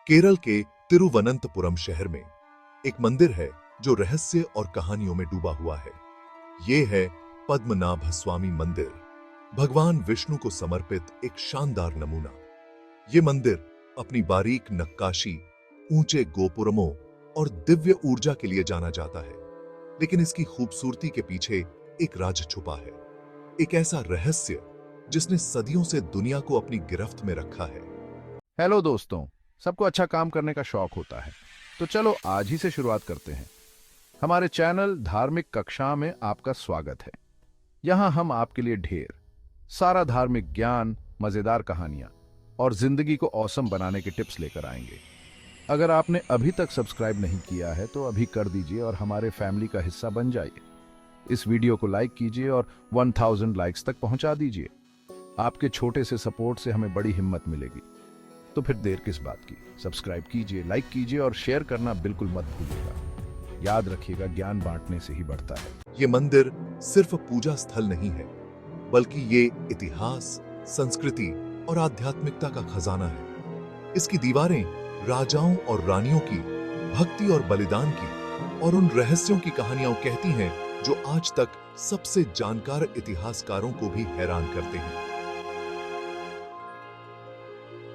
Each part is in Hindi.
केरल के तिरुवनंतपुरम शहर में एक मंदिर है जो रहस्य और कहानियों में डूबा हुआ है। ये है पद्मनाभ स्वामी मंदिर, भगवान विष्णु को समर्पित एक शानदार नमूना। ये मंदिर अपनी बारीक नक्काशी, ऊंचे गोपुरमों और दिव्य ऊर्जा के लिए जाना जाता है, लेकिन इसकी खूबसूरती के पीछे एक राज छुपा है, एक ऐसा रहस्य जिसने सदियों से दुनिया को अपनी गिरफ्त में रखा है। हेलो दोस्तों, सबको अच्छा काम करने का शौक होता है, तो चलो आज ही से शुरुआत करते हैं। हमारे चैनल धार्मिक कक्षा में आपका स्वागत है। यहाँ हम आपके लिए ढेर सारा धार्मिक ज्ञान, मजेदार कहानियां और जिंदगी को औसम बनाने के टिप्स लेकर आएंगे। अगर आपने अभी तक सब्सक्राइब नहीं किया है तो अभी कर दीजिए और हमारे फैमिली का हिस्सा बन जाइए। इस वीडियो को लाइक कीजिए और 1000 लाइक्स तक पहुंचा दीजिए। आपके छोटे से सपोर्ट से हमें बड़ी हिम्मत मिलेगी। तो फिर देर किस बात की, सब्सक्राइब कीजिए, लाइक कीजिए और शेयर करना बिल्कुल मत भूलिएगा। याद रखिएगा, ज्ञान बांटने से ही बढ़ता है। ये मंदिर सिर्फ पूजा स्थल नहीं है, बल्कि ये इतिहास, संस्कृति और आध्यात्मिकता का खजाना है। इसकी दीवारें राजाओं और रानियों की भक्ति और बलिदान की और उन रहस्यों की कहानियां कहती हैं जो आज तक सबसे जानकार इतिहासकारों को भी हैरान करते हैं।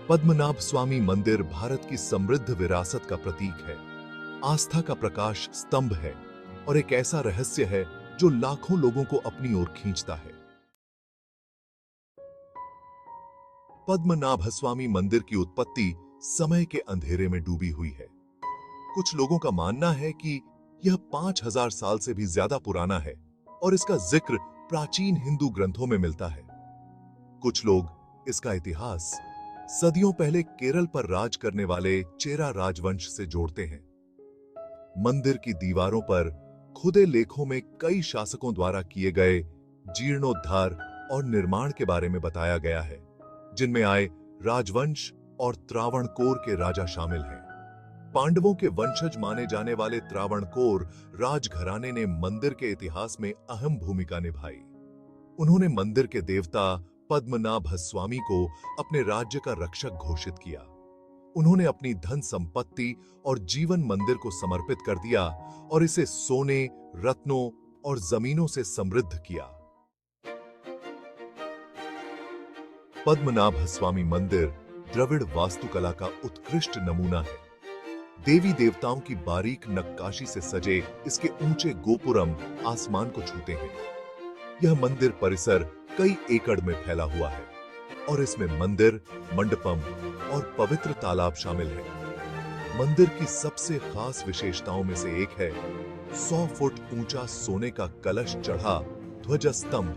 पद्मनाभ स्वामी मंदिर भारत की समृद्ध विरासत का प्रतीक है, आस्था का प्रकाश स्तंभ है और एक ऐसा रहस्य है जो लाखों लोगों को अपनी ओर खींचता है। पद्मनाभ स्वामी मंदिर की उत्पत्ति समय के अंधेरे में डूबी हुई है। कुछ लोगों का मानना है कि यह 5000 साल से भी ज्यादा पुराना है और इसका जिक्र प्राचीन हिंदू ग्रंथों में मिलता है। कुछ लोग इसका इतिहास सदियों पहले केरल पर राज करने वाले चेरा राजवंश से जोड़ते हैं। मंदिर की दीवारों पर खुदे लेखों में कई शासकों द्वारा किए गए जीर्णोद्धार और निर्माण के बारे में बताया गया है, जिनमें आए राजवंश और त्रावणकोर के राजा शामिल हैं। पांडवों के वंशज माने जाने वाले त्रावणकोर राजघराने ने मंदिर के इतिहास में अहम भूमिका निभाई। उन्होंने मंदिर के देवता पद्मनाभ स्वामी को अपने राज्य का रक्षक घोषित किया। उन्होंने अपनी धन संपत्ति और जीवन मंदिर को समर्पित कर दिया और इसे सोने, रत्नों और जमीनों से समृद्ध किया। पद्मनाभ स्वामी मंदिर द्रविड़ वास्तुकला का उत्कृष्ट नमूना है। देवी देवताओं की बारीक नक्काशी से सजे इसके ऊंचे गोपुरम आसमान को छूते हैं। यह मंदिर परिसर कई एकड़ में फैला हुआ है और इसमें मंदिर, मंडपम और पवित्र तालाब शामिल है। मंदिर की सबसे खास विशेषताओं में से एक है 100 फुट ऊंचा सोने का कलश चढ़ा ध्वजस्तंभ,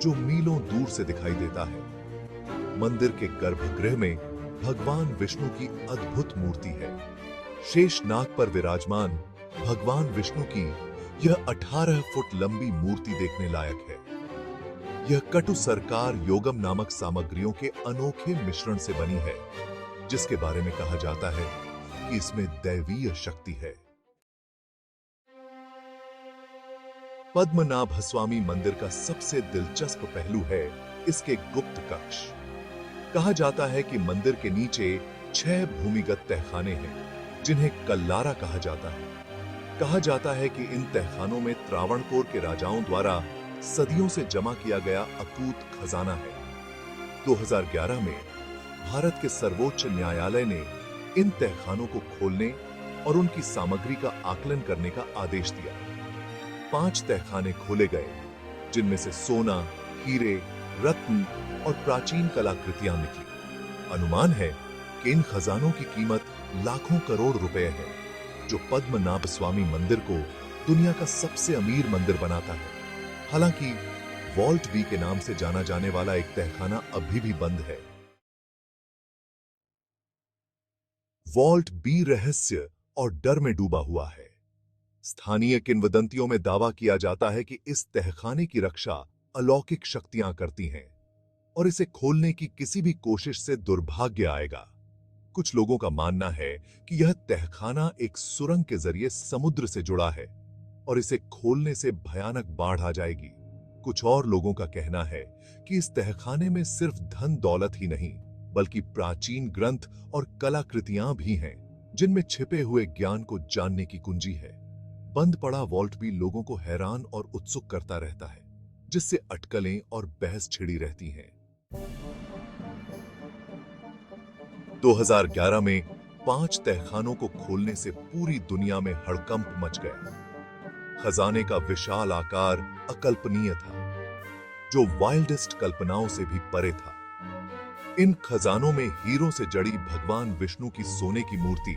जो मीलों दूर से दिखाई देता है। मंदिर के गर्भगृह में भगवान विष्णु की अद्भुत मूर्ति है। शेषनाग पर विराजमान भगवान विष्णु की यह 18 फुट लंबी मूर्ति देखने लायक है। यह कटु सरकार योगम नामक सामग्रियों के अनोखे मिश्रण से बनी है, जिसके बारे में कहा जाता है कि इसमें दैवीय शक्ति है। पद्मनाभ स्वामी मंदिर का सबसे दिलचस्प पहलू है इसके गुप्त कक्ष। कहा जाता है कि मंदिर के नीचे 6 भूमिगत तहखाने हैं, जिन्हें कल्लारा कहा जाता है। कहा जाता है कि इन तहखानों में त्रावणकोर के राजाओं द्वारा सदियों से जमा किया गया अकूत खजाना है। 2011 में भारत के सर्वोच्च न्यायालय ने इन तहखानों को खोलने और उनकी सामग्री का आकलन करने का आदेश दिया। 5 तहखाने खोले गए, जिनमें से सोना, हीरे, रत्न और प्राचीन कलाकृतियां निकली। अनुमान है कि इन खजानों की कीमत लाखों करोड़ रुपए है, जो पद्मनाभ स्वामी मंदिर को दुनिया का सबसे अमीर मंदिर बनाता है। हालांकि वॉल्ट बी के नाम से जाना जाने वाला एक तहखाना अभी भी बंद है। वॉल्ट बी रहस्य और डर में डूबा हुआ है। स्थानीय किंवदंतियों में दावा किया जाता है कि इस तहखाने की रक्षा अलौकिक शक्तियां करती हैं और इसे खोलने की किसी भी कोशिश से दुर्भाग्य आएगा। कुछ लोगों का मानना है कि यह तहखाना एक सुरंग के जरिए समुद्र से जुड़ा है और इसे खोलने से भयानक बाढ़ आ जाएगी। कुछ और लोगों का कहना है कि इस तहखाने में सिर्फ धन दौलत ही नहीं, बल्कि प्राचीन ग्रंथ और कलाकृतियां भी हैं जिनमें छिपे हुए ज्ञान को जानने की कुंजी है। बंद पड़ा वॉल्ट भी लोगों को हैरान और उत्सुक करता रहता है, जिससे अटकलें और बहस छिड़ी रहती हैं। 2011 में 5 तहखानों को खोलने से पूरी दुनिया में हड़कंप मच गया। खजाने का विशाल आकार अकल्पनीय था, जो वाइल्डेस्ट कल्पनाओं से भी परे था। इन खजानों में हीरों से जड़ी भगवान विष्णु की सोने की मूर्ति,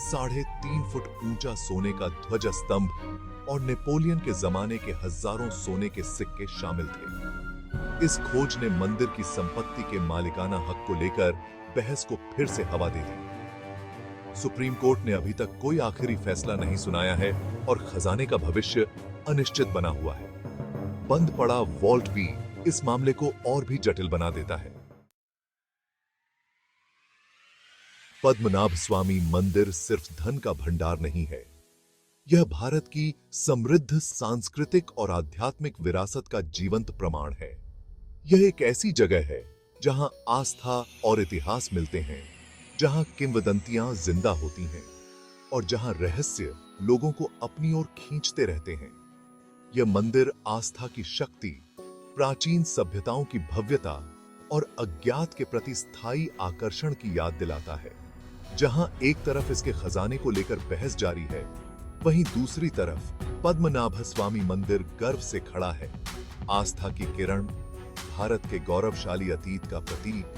3.5 फुट ऊंचा सोने का ध्वज स्तंभ और नेपोलियन के जमाने के हजारों सोने के सिक्के शामिल थे। इस खोज ने मंदिर की संपत्ति के मालिकाना हक को लेकर बहस को फिर से हवा दे दी। सुप्रीम कोर्ट ने अभी तक कोई आखिरी फैसला नहीं सुनाया है और खजाने का भविष्य अनिश्चित बना हुआ है। बंद पड़ा वॉल्ट भी इस मामले को और भी जटिल बना देता है। पद्मनाभ स्वामी मंदिर सिर्फ धन का भंडार नहीं है, यह भारत की समृद्ध सांस्कृतिक और आध्यात्मिक विरासत का जीवंत प्रमाण है। यह एक ऐसी जगह है जहां आस्था और इतिहास मिलते हैं, जहां किंवदंतियां जिंदा होती हैं और जहां रहस्य लोगों को अपनी ओर खींचते रहते हैं। यह मंदिर आस्था की शक्ति, प्राचीन सभ्यताओं की भव्यता और अज्ञात के प्रति स्थायी आकर्षण की याद दिलाता है। जहां एक तरफ इसके खजाने को लेकर बहस जारी है, वहीं दूसरी तरफ पद्मनाभ स्वामी मंदिर गर्व से खड़ा है, आस्था की किरण, भारत के गौरवशाली अतीत का प्रतीक।